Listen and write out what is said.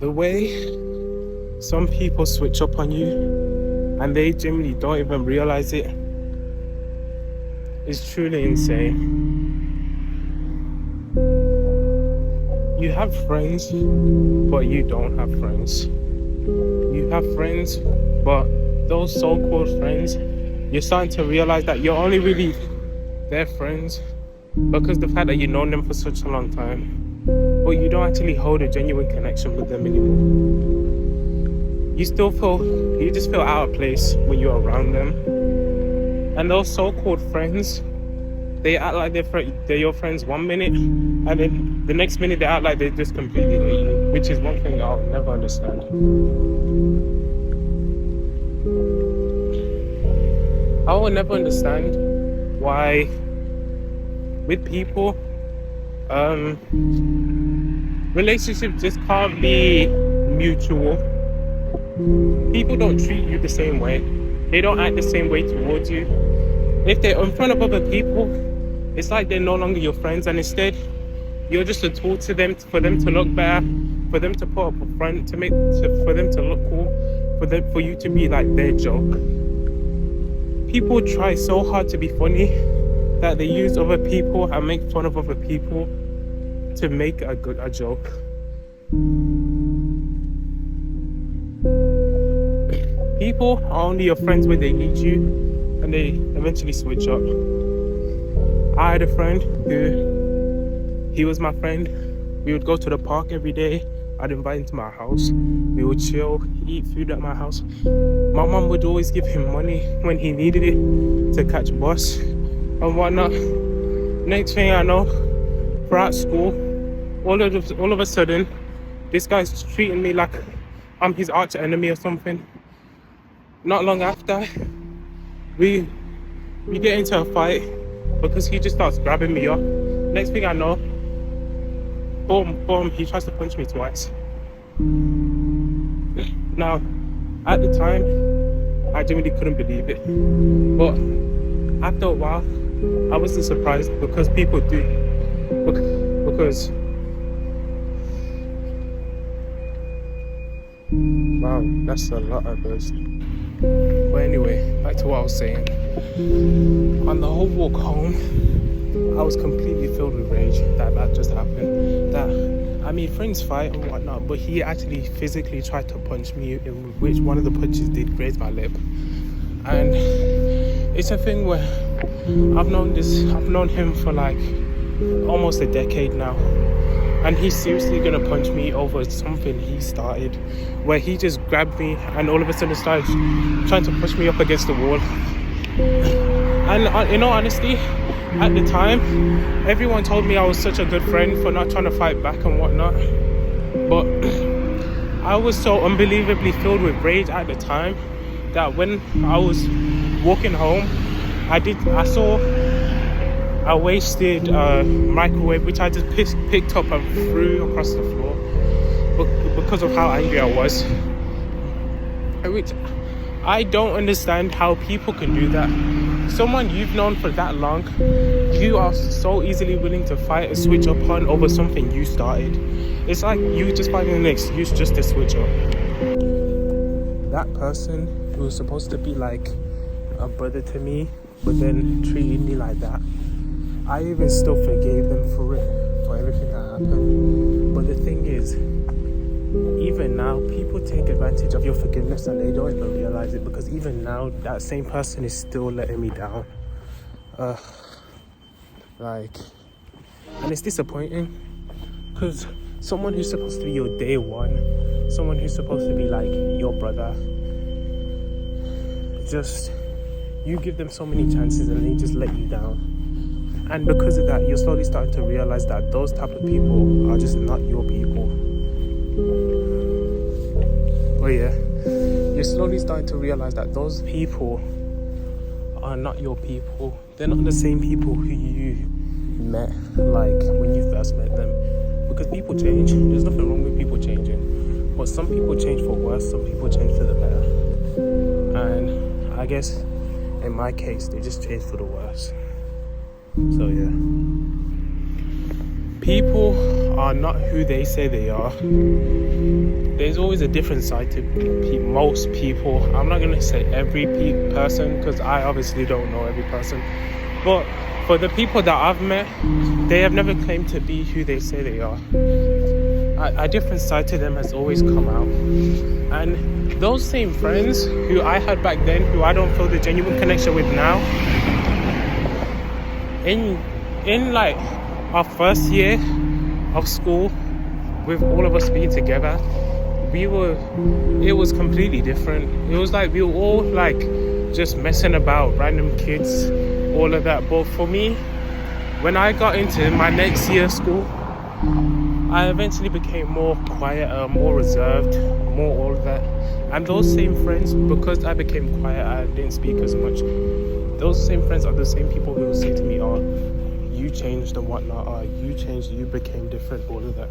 The way some people switch up on you and they generally don't even realize it is truly insane. You have friends, but you don't have friends. You have friends, but those so-called friends, you're starting to realize that you're only really their friends because the fact that you've known them for such a long time, but you don't actually hold a genuine connection with them anymore. You just feel out of place when you're around them. And those so-called friends, they act like they're your friends 1 minute, and then the next minute they act like they just completely hate you, which is one thing I'll never understand. I will never understand why with people, relationships just can't be mutual. People don't treat you the same way. They don't act the same way towards you. If they're in front of other people, it's like they're no longer your friends, and instead you're just a tool to them, for them to look better, for them to put up a front, for them to look cool, for you to be like their joke. People try so hard to be funny that they use other people and make fun of other people to make a joke. People are only your friends when they need you, and they eventually switch up. I had a friend he was my friend. We would go to the park every day. I'd invite him to my house. We would chill, eat food at my house. My mum would always give him money when he needed it to catch a bus and whatnot. Next thing I know, we're at school. All of a sudden, this guy's treating me like I'm his arch enemy or something. Not long after, we get into a fight because he just starts grabbing me up. Next thing I know, boom, he tries to punch me twice. Now, at the time, I genuinely couldn't believe it. But after a while, I wasn't surprised because people do. Because wow, that's a lot of us. But anyway, back to what I was saying. On the whole walk home, I was completely filled with rage that just happened. Friends fight and whatnot, but he actually physically tried to punch me, in which one of the punches did graze my lip. And it's a thing where I've known him for like almost a decade now, and he's seriously gonna punch me over something he started, where he just grabbed me and all of a sudden started trying to push me up against the wall. And in all honesty, at the time, everyone told me I was such a good friend for not trying to fight back and whatnot. But I was so unbelievably filled with rage at the time that when I was walking home, I saw a wasted microwave, which I just picked up and threw across the floor because of how angry I was. Which I don't understand how people can do that. Someone you've known for that long, you are so easily willing to fight and switch up on over something you started. It's like you just finding an excuse just to switch up. That person who was supposed to be like a brother to me, but then treated me like that, I even still forgave them for everything that happened. But the thing is, even now, people take advantage of your forgiveness and they don't even realize it, because even now, that same person is still letting me down. And it's disappointing, because someone who's supposed to be your day one, someone who's supposed to be like your brother, you give them so many chances and they just let you down. And because of that, you're slowly starting to realize that those type of people are just not your people. Oh yeah, you're slowly starting to realize that those people are not your people. They're not the same people who you met like when you first met them. Because people change. There's nothing wrong with people changing. But some people change for worse, some people change for the better. And I guess in my case, they just change for the worse. So yeah. People are not who they say they are. There's always a different side to most people. I'm not going to say every person, because I obviously don't know every person. But for the people that I've met, they have never claimed to be who they say they are. A different side to them has always come out. And those same friends who I had back then, who I don't feel the genuine connection with now, in like our first year of school, with all of us being together, it was completely different. It was like we were all like just messing about, random kids, all of that. But for me, when I got into my next year of school, I eventually became more quiet, more reserved, more all of that. And those same friends, because I became quiet, I didn't speak as much. Those same friends are the same people who will say to me, "Oh, you changed and whatnot. Oh, you changed, you became different," all of that.